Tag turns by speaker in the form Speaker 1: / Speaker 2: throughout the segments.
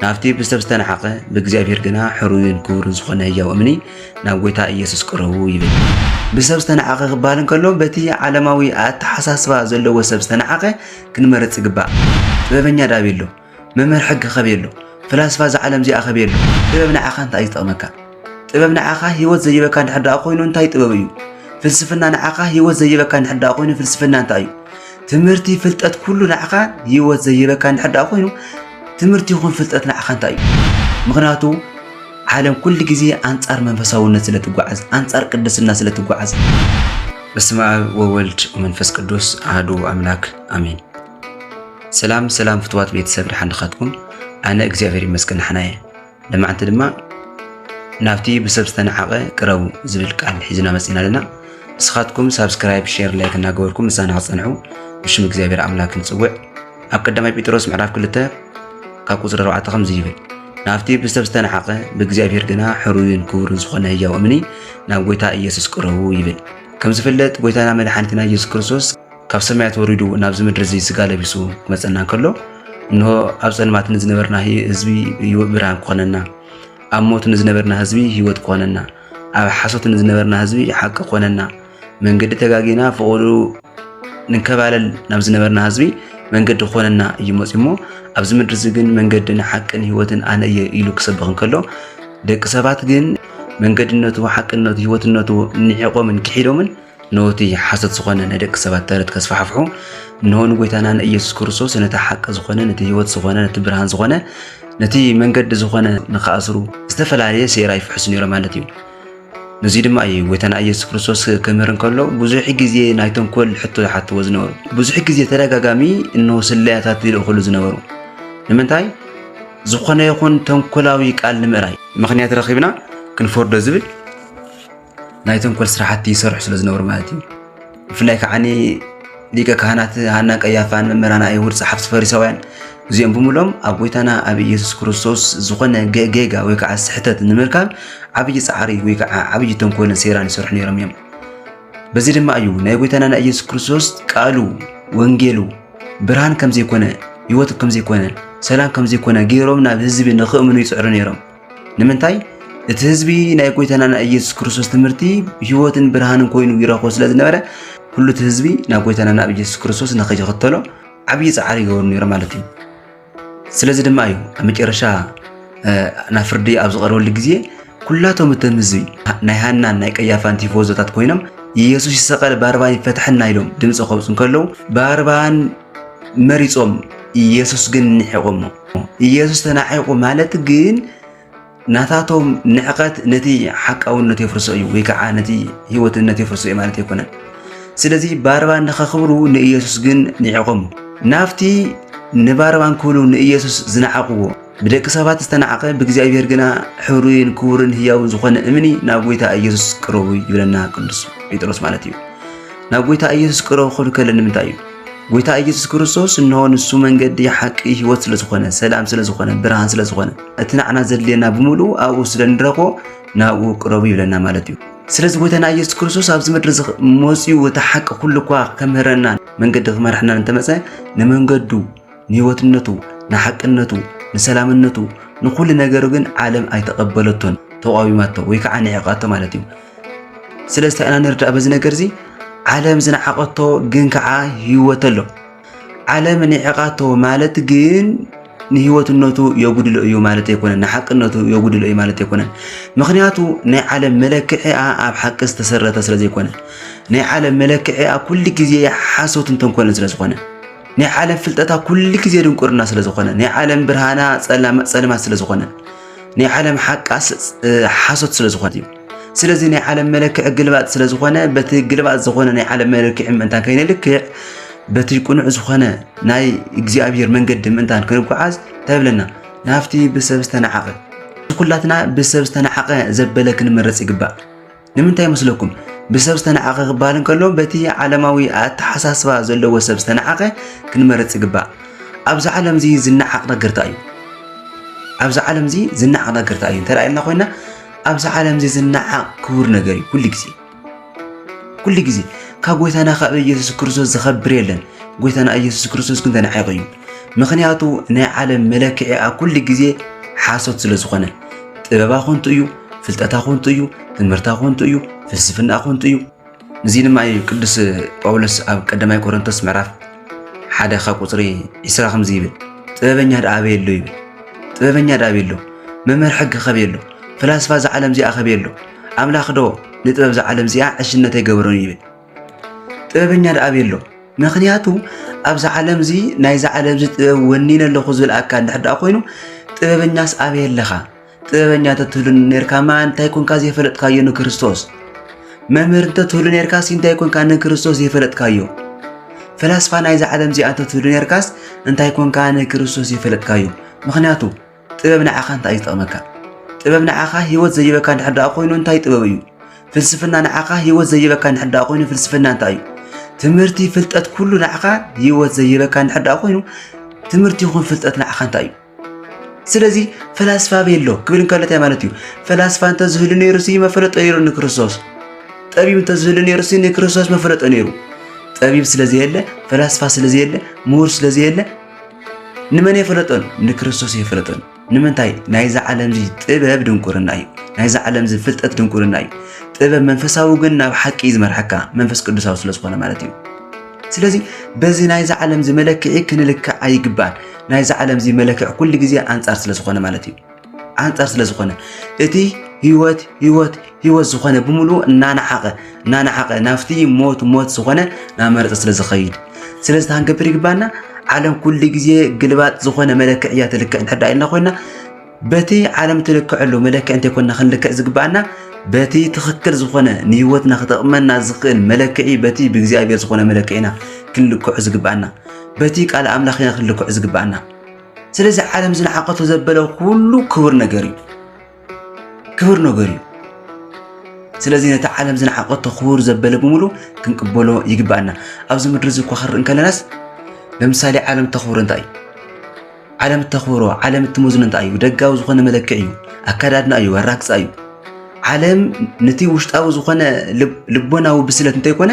Speaker 1: ናፍቲ ብሰብ ዝተነሓቐ ብእግዚአብሔር ግና ሕሩይን ክቡርን ዝኾነ ህያው እምኒ ናብ ጎይታ ኢየሱስ ቅረቡ ይብል። ብሰብ ዝተነሓቐ ክባል እንከሎ በቲ ዓለማዊ ኣተሓሳስባ ዘለዎ ሰብ ዝተነሓቐ ክንመርፅ ይግባእ። ጥበበኛ ዳብ የሎ፣ መምህር ሕጊ ኸብ የሎ፣ ፍላስፋ ዝዓለም እዚኣ ኸብ የሎ። ጥበብ ንዓኻ እንታይ ይጠቕመካ? ጥበብ ንዓኻ ህይወት ዘይበካ እንድሕር ደኣ ኮይኑ እንታይ ጥበብ እዩ? ፍልስፍና ንዓኻ ህይወት ዘይበካ እንድሕር ደኣ ኮይኑ ፍልስፍና እንታይ እዩ? ትምህርቲ ፍልጠት ኩሉ ንዓኻ ህይወት ዘይበካ እንድሕር ደኣ ኮይኑ ትምህርቲ ይኹን ፍልጠት ንዓኻ እንታይ እዩ? ምክንያቱ ዓለም ኩሉ ግዜ አንጻር መንፈሳውነት ስለትጓዓዝ፣ አንጻር ቅድስና ስለትጓዓዝ። በስመ አብ ወወልድ ወመንፈስ ቅዱስ አሐዱ አምላክ አሜን። ሰላም ሰላም ፍትዋት ቤተሰብ ድሓንኻትኩም ኣነ እግዚአብሔር ይመስገን ንሕና እየ። ለማዓንቲ ድማ ናብቲ ብሰብ ዝተነሓቐ ቅረቡ ዝብል ቃል ሒዝና መፂና ኣለና። ንስኻትኩም ሳብስክራይብ ሼር ላይክ እናገበርኩም ንሳና ክፀንሑ ብሽም እግዚአብሔር አምላክ ንፅውዕ። ኣብ ቀዳማይ ጴጥሮስ ምዕራፍ 2 ካብ ቁፅሪ 4 ከምዚ ይብል፣ ናብቲ ብሰብ ዝተነሓቐ ብእግዚአብሔር ግና ሕሩይን ክቡርን ዝኾነ ህያው እምኒ ናብ ጎይታ ኢየሱስ ቅረቡ ይብል። ከም ዝፍለጥ ጎይታና መድሓኒትና ኢየሱስ ክርስቶስ ካብ ሰማያት ወሪዱ ናብዚ ምድሪ እዚ ስጋ ለቢሱ ክመፀና እንከሎ እንሆ ኣብ ፀልማት ንዝነበርና ህዝቢ ብርሃን ክኾነና፣ ኣብ ሞት ንዝነበርና ህዝቢ ህይወት ክኾነና፣ ኣብ ሓሶት ንዝነበርና ህዝቢ ሓቂ ክኾነና፣ መንገዲ ተጋጊና ፍቕዱ ንከባለል ናብ ዝነበርና ህዝቢ መንገዲ ክኾነና እዩ መፂኡ እሞ ኣብዚ ምድሪ እዚ ግን መንገድን ሓቅን ህይወትን ኣነ እየ ኢሉ ክሰብኽ እንከሎ ደቂ ሰባት ግን መንገድነቱ ሓቅነቱ ህይወትነቱ ንዒቆምን ክሒዶምን ነቲ ሓሰት ዝኾነ ናይ ደቂ ሰባት ተረት ከስፋሕፍሑ እንሆ ንጎይታና ንኢየሱስ ክርስቶስ ነቲ ሓቂ ዝኾነ ነቲ ህይወት ዝኾነ ነቲ ብርሃን ዝኾነ ነቲ መንገዲ ዝኾነ ንኸኣስሩ ዝተፈላለየ ሴራ ይፍሕሱ ነይሮም ማለት እዩ። ነዚ ድማ እዩ ጎይታና ኢየሱስ ክርስቶስ ክምህር እንከሎ ብዙሕ ግዜ ናይ ተንኮል ሕቶ ይሓትዎ ዝነበሩ፣ ብዙሕ ግዜ ተደጋጋሚ እንሆ ስለያታት ይልእኽሉ ዝነበሩ። ንምንታይ? ዝኾነ ይኹን ተንኮላዊ ቃል ንምርኣይ ምክንያት ረኺብና ክንፈርዶ ዝብል ናይ ተንኮል ስራሕቲ ይሰርሑ ስለ ዝነበሩ ማለት እዩ። ብፍላይ ከዓኒ ሊቀ ካህናት ሃና ቀያፋን መምህራን ኣይሁድ ጸሓፍቲ ፈሪሳውያን እዚኦም ብምሎም ኣብ ጎይታና ኣብ ኢየሱስ ክርስቶስ ዝኾነ ጌጋ ወይ ከዓ ስሕተት ንምርካብ ዓብይ ፃዕሪ ወይ ከዓ ዓብይ ተንኮልን ሴራን ይሰርሑ ነይሮም እዮም። በዚ ድማ እዩ ናይ ጎይታና ናይ ኢየሱስ ክርስቶስ ቃሉ ወንጌሉ ብርሃን ከም ዘይኮነ ህይወት ከም ዘይኮነ ሰላም ከም ዘይኮነ ገይሮም ናብ ህዝቢ ንኽእምኑ ይፅዕሩ ነይሮም። ንምንታይ? እቲ ህዝቢ ናይ ጎይታና ናይ ኢየሱስ ክርስቶስ ትምህርቲ ህይወትን ብርሃንን ኮይኑ ይረኽቦ ስለ ዝነበረ ኩሉ እቲ ህዝቢ ናብ ጎይታና ናብ ኢየሱስ ክርስቶስ ንኸይኽተሎ ዓብይ ፃዕሪ ይገብሩ ነይሮም ማለት እዩ። ስለዚ ድማ እዩ ኣብ መጨረሻ ናብ ፍርዲ ኣብ ዝቐረበሉ ግዜ ኩላቶም እቶም ህዝቢ ናይ ሃናን ናይ ቀያፋን ቲፎዞታት ኮይኖም ኢየሱስ ይሰቐል ባርባን ይፈትሐና ኢሎም ድምፂ ከውፁ እንከለዉ ባርባን መሪፆም ኢየሱስ ግን ንዒቖሞ። ኢየሱስ ተናዒቑ ማለት ግን ናታቶም ንዕቐት ነቲ ሓቃውነት የፍርሶ እዩ ወይ ከዓ ነቲ ህይወትነት የፍርሶ እዩ ማለት ኣይኮነን። ስለዚ ባርባን ንኸኽብሩ ንኢየሱስ ግን ንዒቖሞ። ናብቲ ንባርባን ክብሉ ንኢየሱስ ዝነዓቕዎ ብደቂ ሰባት ዝተነዓቐ ብእግዚአብሔር ግና ሕሩይን ክቡርን ህያውን ዝኾነ እምኒ ናብ ጎይታ ኢየሱስ ቅረቡ ይብለና ቅዱስ ጴጥሮስ ማለት እዩ። ናብ ጎይታ ኢየሱስ ቅረቡ ክብል ከለ ንምንታይ እዩ? ጎይታ ኢየሱስ ክርስቶስ እንሆ ንሱ መንገዲ ሓቂ ህይወት ስለ ዝኾነ ሰላም ስለ ዝኾነ ብርሃን ስለ ዝኾነ እቲ ንዓና ዘድልየና ብምሉእ ኣብኡ ስለ ንረኽቦ ናብኡ ቅረቡ ይብለና ማለት እዩ። ስለዚ ጎይታና ኢየሱስ ክርስቶስ ኣብዚ ምድሪ መፂኡ እቲ ሓቂ ኩሉ እኳ ከምህረና መንገዲ ክመርሕና እንተመፀ ንመንገዱ ንህይወትነቱ ንሓቅነቱ ንሰላምነቱ ንኩሉ ነገሩ ግን ዓለም ኣይተቐበለቶን ተቃዊማቶ ወይ ከዓ ንዕቃቶ ማለት እዩ። ስለዚ ኢና ንርዳእ በዚ ነገር እዚ ዓለም ዝነዓቐቶ ግን ከዓ ህይወት ኣሎ። ዓለም ንዕቃቶ ማለት ግን ንህይወትነቱ የጉድሎ እዩ ማለት ኣይኮነን፣ ንሓቅነቱ የጉድሎ እዩ ማለት ኣይኮነን። ምክንያቱ ናይ ዓለም መለክዒኣ ኣብ ሓቂ ዝተሰረተ ስለ ዘይኮነ፣ ናይ ዓለም መለክዒኣ ኩሉ ግዜ ሓሶትን ተንኮልን ስለ ዝኾነ፣ ናይ ዓለም ፍልጠታ ኩሉ ግዜ ድንቁርና ስለ ዝኾነ፣ ናይ ዓለም ብርሃና ፀልማት ስለ ዝኾነ፣ ናይ ዓለም ሓቃስ ሓሶት ስለ ዝኾነ እዩ። ስለዚ ናይ ዓለም መለክዕ ግልባጥ ስለ ዝኾነ በቲ ግልባጥ ዝኾነ ናይ ዓለም መለክዕ ምእንታን ከይነልክዕ በቲ ቁኑዕ ዝኾነ ናይ እግዚኣብሔር መንገዲ ምእንታን ክንጓዓዝ ተብለና ናብቲ ብሰብ ዝተነዓቐ ኩላትና ብሰብ ዝተነዓቐ ዘበለ ክንመረፅ ይግባእ። ንምንታይ መስለኩም? ብሰብ ዝተነዓቐ ክባል እንከሎ በቲ ዓለማዊ ኣተሓሳስባ ዘለዎ ሰብ ዝተነዓቐ ክንመረፅ ይግባእ። ኣብዚ ዓለም እዚ ዝነዓቕ ነገርታ እዩ። ኣብዚ ዓለም እዚ ዝነዓቕ ነገርታ እዩ እንተራእየልና ኮይና ኣብዚ ዓለም እዚ ዝነዓቕ ክቡር ነገር እዩ። ኩሉ ግዜ ካብ ጎይታና ካብ ኢየሱስ ክርስቶስ ዝኸብር የለን። ጎይታና ኢየሱስ ክርስቶስ ግን ተነዓቑ እዩ። ምክንያቱ ናይ ዓለም መለክዒ ኩሉ ግዜ ሓሶት ስለ ዝኾነ ጥበባ ኮንቱ እዩ ፍልጠታ ኮንቱ እዩ ትምህርታ ኮንቱ እዩ ፍልስፍና ኮንቱ እዩ እዚ ድማ ቅዱስ ጳውሎስ ኣብ ቀዳማይ ቆሮንቶስ ምዕራፍ 1 ካብ ቁጽሪ 20 ከምዚ ይብል ጥበበኛ ዳኣበየሎ ይብል ጥበበኛ ዳኣበየሎ መምህር ሕጊ ኸበየሎ ፈላስፋ ዘዓለም እዚኣ ኸበየሎ ኣምላኽ ዶ ንጥበብ ዘዓለም እዚኣ ዕሽነት ይገብሮን ይብል ጥበበኛ ዳኣበየሎ ምክንያቱ ኣብዚ ዓለም እዚ ናይ ዘዓለም እዚ ጥበብ ወኒነ ኣለኹ ዝብል ኣካል እንድሕር ደኣ ኮይኑ ጥበበኛስ ኣበየለኻ ጥበበኛ ተትህሉ ነርካማ እንታይ ኮንካ ዘይፈለጥካዮ ንክርስቶስ መምህር እንተትህሉ ነርካስ እንታይ ኮንካ ንክርስቶስ ዘይፈለጥካዮ ፈላስፋ ናይ ዘዓለም እዚኣ እንተትህሉ ነርካስ እንታይ ኮንካ ንክርስቶስ ዘይፈለጥካዮ ምክንያቱ ጥበብ ንዓኻ እንታይ ይጠቕመካ ጥበብ ንዓኻ ህይወት ዘይበካ እንድሕር ደኣ ኮይኑ እንታይ ጥበብ እዩ ፍልስፍና ንዓኻ ህይወት ዘይበካ እንድሕር ደኣ ኮይኑ ፍልስፍና እንታይ እዩ ትምህርቲ ፍልጠት ኩሉ ንዓኻ ህይወት ዘይበካ እንድሕር ደኣ ኮይኑ ትምህርቲ ይኹን ፍልጠት ንዓኻ እንታይ እዩ ስለዚ ፈላስፋ በየሎ ክብል እንከለታይ ማለት እዩ ፈላስፋ እንተዝህሉ ነይሩሲ መፈለጦ ነይሩ ንክርስቶስ ጠቢብ እንተዝህሉ ነይሩሲ ንክርስቶስ መፈለጦ ነይሩ ጠቢብ ስለዘየለ ፈላስፋ ስለዘየለ ምሁር ስለዘየለ ንመን የፈለጦን ንክርስቶስ የፈለጦን ንምንታይ ናይዚ ዓለም እዚ ጥበብ ድንቁርና እዩ ናይዚ ዓለም እዚ ፍልጠት ድንቁርና እዩ ጥበብ መንፈሳዊ ግን ናብ ሓቂ ዝመርሐካ መንፈስ ቅዱሳዊ ስለዝኾነ ማለት እዩ ስለዚ በዚ ናይዚ ዓለም እዚ መለክዒ ክንልክዕ ኣይግባን ናይዚ ዓለም እዚ መለክዕ ኩሉ ግዜ ኣንጻር ስለዝኾነ ማለት እዩ ኣንጻር ስለዝኾነ እቲ ህይወት ዝኾነ ብምሉእ እናናሓቐ ናብቲ ሞት ዝኾነ ናብ መርፂ ስለዝኸይድ ስለዚ ታንገብር ይግባና ዓለም ኩሉ ግዜ ግልባጥ ዝኾነ መለክዕ እያ ትልክዕ እንድሕር ደኣ ኢልና ኮይና በቲ ዓለም ትልክዐሉ መለክዕ እንተይኮንና ክንልክዕ ዝግባአና በቲ ትኽክል ዝኾነ ንህይወትና ክጠቕመና ዝኽእል መለክዒ በቲ ብእግዚአብሔር ዝኾነ መለክዒና ክንልክዑ ዝግባአና በቲ ቃል ኣምላኽና ክንልክዑ ዝግባአና ስለዚ ዓለም ዝነዓቐቶ ዘበለ ኩሉ ክቡር ነገር እዩ ስለዚ ነቲ ዓለም ዝነዓቐቶ ክቡር ዘበለ ብምሉ ክንቅበሎ ይግባአና ኣብዚ ምድሪ እዚ እኳ ክርእ ከለናስ ለምሳሌ ዓለም ተኽብሮ እንታይ እዩ ዓለም ተኽብሮ ዓለም ትመዝኑ እንታይ እዩ ደጋዊ ዝኾነ መለክዕ እዩ ኣካዳድና እዩ ኣራግፃ እዩ ዓለም ነቲ ውሽጣዊ ዝኾነ ልቦናዊ ብስለት እንተይኮነ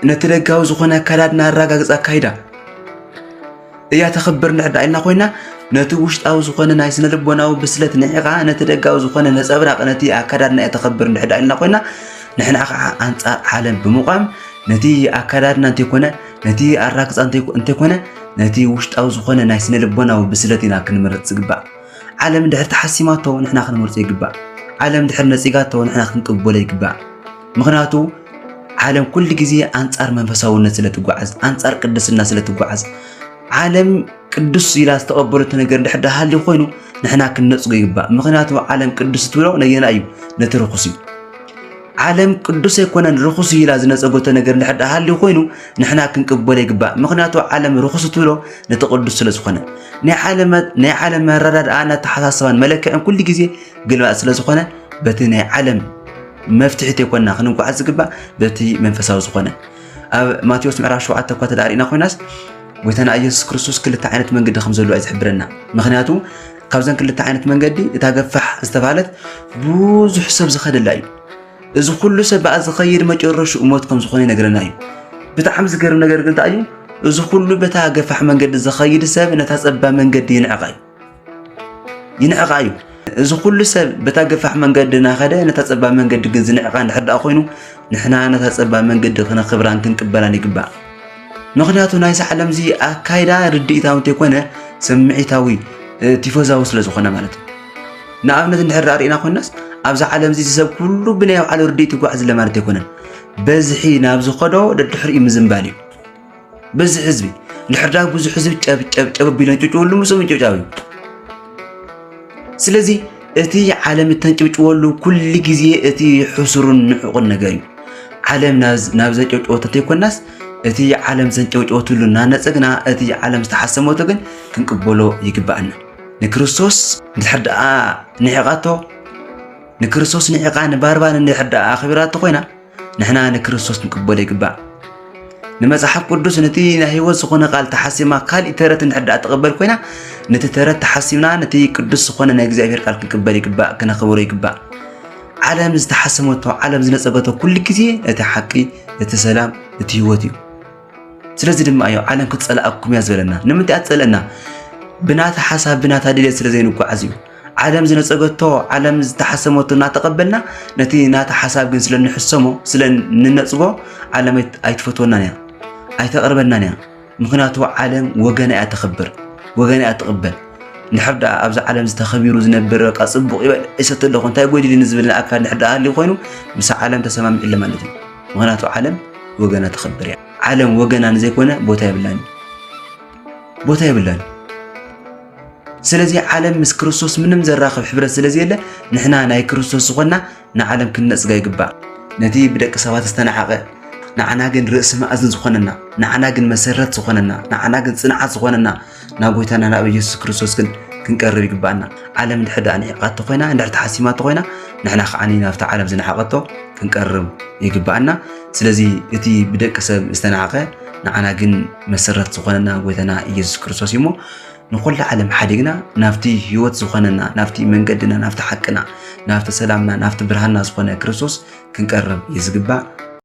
Speaker 1: ነቲ ደጋዊ ዝኾነ ኣካዳድና ኣራጋግፃ ኣካይዳ እያ ተኽብር እንድሕር ደኣ ኢልና ኮይና ነቲ ውሽጣዊ ዝኾነ ናይ ስነ ልቦናዊ ብስለት ንዕኻ ነቲ ደጋዊ ዝኾነ ነፀብራቕ ነቲ ኣካዳድና እያ ተኽብር እንድሕር ደኣ ኢልና ኮይና ንሕና ከዓ ኣንጻር ዓለም ብምቋም ነቲ ኣካዳድና እንተይኮነ ነቲ ኣራግፃ እንተይኮነ ነቲ ውሽጣዊ ዝኾነ ናይ ስነ ልቦናዊ ብስለት ኢና ክንምርፅ ዝግባእ ዓለም እንድሕር ተሓሲማቶ ንሕና ክንመርፆ ይግባእ ዓለም እንድሕር ነፂጋቶ ንሕና ክንቅበሎ ይግባእ ምክንያቱ ዓለም ኩሉ ግዜ ኣንጻር መንፈሳውነት ስለትጓዓዝ ኣንጻር ቅድስና ስለትጓዓዝ ዓለም ቅዱስ ኢላ ዝተቐበለቶ ነገር እንድሕር ሃልዩ ኮይኑ ንሕና ክንነፅጎ ይግባእ ምክንያቱ ዓለም ቅዱስ ትብሎ ነየና እዩ ነቲ ርኩስ እዩ ዓለም ቅዱስ ኣይኮነን ርኩስ ኢላ ዝነፀጎቶ ነገር እንድሕር ሃልዩ ኮይኑ ንሕና ክንቅበሎ ይግባእ ምክንያቱ ዓለም ርኩስ ትብሎ ነቲ ቅዱስ ስለዝኾነ ናይ ዓለም መረዳድኣን ኣተሓሳስባን መለክዕን ኩሉ ግዜ ግልባእ ስለዝኾነ በቲ ናይ ዓለም መፍትሒት ኣይኮንና ክንጓዓዝ ዝግባእ በቲ መንፈሳዊ ዝኾነ ኣብ ማቴዎስ ምዕራፍ 7 እኳ ተዳሪእና ኮይናስ ጎይታና ኢየሱስ ክርስቶስ ክልተ ዓይነት መንገዲ ከም ዘለዎ ዝሕብረና ምክንያቱ ካብዘን ክልተ ዓይነት መንገዲ እታ ገፋሕ ዝተባሃለት ብዙሕ ሰብ ዝኸደላ እዩ እዚ ኩሉ ሰብ በኣ ዝኸይድ መጨረሽኡ ሞት ከም ዝኾነ ይነግረና እዩ ብጣዕሚ ዝገርም ነገር ግን እንታይ እዩ እዚ ኩሉ በታ ገፋሕ መንገዲ ዝኸይድ ሰብ ነታ ፀባብ መንገዲ ይንዕቃ እዩ እዚ ኩሉ ሰብ በታ ገፋሕ መንገዲ እናኸደ ነታ ፀባብ መንገዲ ግን ዝንዕቃ እንድሕር ደኣ ኮይኑ ንሕና ነታ ፀባብ መንገዲ ክነኽብራን ክንቅበላን ይግባእ ምክንያቱ ናይዚ ዓለም እዚ ኣካይዳ ርድኢታዊ እንተይኮነ ስምዒታዊ ቲፎዛዊ ስለዝኾነ ማለት እዩ ንኣብነት እንድሕር ሪእና ኮይናስ ኣብዚ ዓለም እዚ ሰብ ኩሉ ብናይ ባዕሉ ርድኢት ይጓዓዝ ዘለ ማለት ኣይኮነን በዝሒ ናብ ዝኸዶ ደድሕሪኡ ምዝምባል እዩ በዚ ህዝቢ እንድሕር ዳ ብዙሕ ህዝቢ ጨብ ቢለን ጭጭወሉ ምስኦም ጨብጫብ እዩ ስለዚ እቲ ዓለም እተንጭብጭወሉ ኩሉ ግዜ እቲ ሕሱሩን ንሑቕን ነገር እዩ ዓለም ናብ ዘጨብጭወቶ እንተይኮናስ እቲ ዓለም ዘንጨብጭወትሉ እናነፀግና እቲ ዓለም ዝተሓሰመቶ ግን ክንቅበሎ ይግባአና ንክርስቶስ እንድሕር ደኣ ንዕቃቶ ንክርስቶስ ንዕቃ ንባርባን እንድሕር ደኣ ኣኽቢራቶ ኮይና ንሕና ንክርስቶስ ክንቅበሎ ይግባእ ንመጽሓፍ ቅዱስ ነቲ ናይ ህይወት ዝኾነ ቃል ተሓሲማ ካልእ ተረት እንድሕር ደኣ ተቐበል ኮይና ነቲ ተረት ተሓሲምና ነቲ ቅዱስ ዝኾነ ናይ እግዚኣብሔር ቃል ክንቅበል ይግባእ ክነኽብሮ ይግባእ ዓለም ዝተሓሰመቶ ዓለም ዝነፀገቶ ኩሉ ግዜ እቲ ሓቂ እቲ ሰላም እቲ ህይወት እዩ ስለዚህ ድማ እዩ ዓለም ክትጸላእኩም እያ ዝበለና ንምንታይ ኣትጸለና ብናታ ሓሳብ ብናታ ድሌት ስለ ዘይንጓዓዝ እዩ ዓለም ዝነጸገቶ ዓለም ዝተሓሰመቶ እናተቀበልና ነቲ ናታ ሓሳብ ግን ስለ ንሕሰሞ ስለ ንነጽጎ ዓለም ኣይትፈትወናን እያ ኣይተቀርበናን እያ ምክንያቱ ዓለም ወገና እያ ተኸብር ወገና እያ ተቀበል ንሕርዳ ኣብዛ ዓለም ዝተኸቢሩ ዝነብር ጽቡቕ ይበል እሰተለኹ እንታይ ጎዲሊ ንዝብል ኣካል ንሕርዳ ኣሊ ኮይኑ ምስ ዓለም ተሰማምዒ ማለት እዩ ምክንያቱ ዓለም ወገና ተኸብር እያ ዓለም ወገና ንዘይኮነ ቦታ ይብላን ስለዚህ ዓለም ምስ ክርስቶስ ምንም ዘራኽብ ሕብረት ስለዚህ የለ ንሕና ናይ ክርስቶስ ዝኾና ንዓለም ክንነጽጋ ይግባእ ነቲ ብደቂ ሰባት ዝተናዓቐ ንዓና ግን ርእሲ ማእዝን ዝኾነና ንዓና ግን መሰረት ዝኾነና ንዓና ግን ጽንዓት ዝኾነና ናብ ጎይታና ናብ ኢየሱስ ክርስቶስ ግን ክንቀርብ ይግባእና ዓለም ድሕዳ ንዕቃቶ ኮይና እንድሕር ተሓሲማቶ ኮይና ንሕና ከዓኒ ናብቲ ዓለም ዝነዓቐቶ ክንቀርብ ይግባእና ስለዚ እቲ ብደቂ ሰብ ዝተናዓቐ ንዓና ግን መሰረት ዝኾነና ጎይታና ኢየሱስ ክርስቶስ እሞ ንኩሉ ዓለም ሓዲግና ናብቲ ህይወት ዝኾነና ናብቲ መንገድና ናብቲ ሓቅና ናብቲ ሰላምና ናብቲ ብርሃንና ዝኾነ ክርስቶስ ክንቀርብ ይዝግባእ